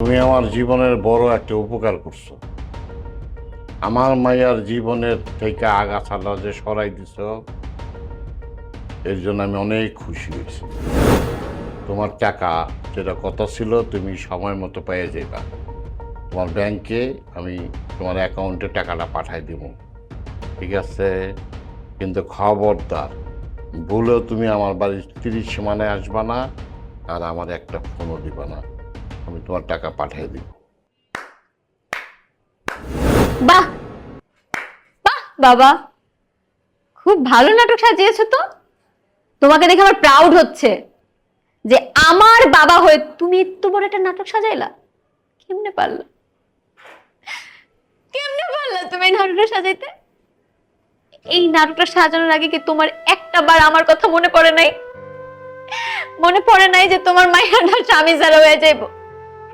তুমি আমার জীবনের বড় একটা উপকার করছো। আমার মাইয়ার জীবনের থেকে আগাছাটা যে সরাই দিছ, এর জন্য আমি অনেক খুশি হয়েছি। তোমার টাকা যেটা কত ছিল তুমি সময় মতো পেয়ে যাইবা। তোমার ব্যাংকে আমি তোমার অ্যাকাউন্টে টাকাটা পাঠাই দিব, ঠিক আছে? কিন্তু খবরদার ভুলেও তুমি আমার বাড়ির 30 সীমানায় আসবা না, আর আমার একটা ফোনও দিবা না। আমি তোমার টাকা পাঠিয়ে দিব। বাহ বাহ বাবা, খুব ভালো নাটক সাজিয়েছো তো। তোমাকে দেখে আমার প্রাউড হচ্ছে যে আমার বাবা হয়ে তুমি এত বড় একটা নাটক সাজাইলা। কেমনে পারলা, কেমনে পারলা তুমি এই নাটকটা সাজাইতে? এই নাটকটা সাজানোর আগে কি তোমার একটা বার আমার কথা মনে পড়ে নাই? মনে পড়ে নাই যে তোমার মাইয়াটা স্বামী ছাড়া হয়ে যাইবো?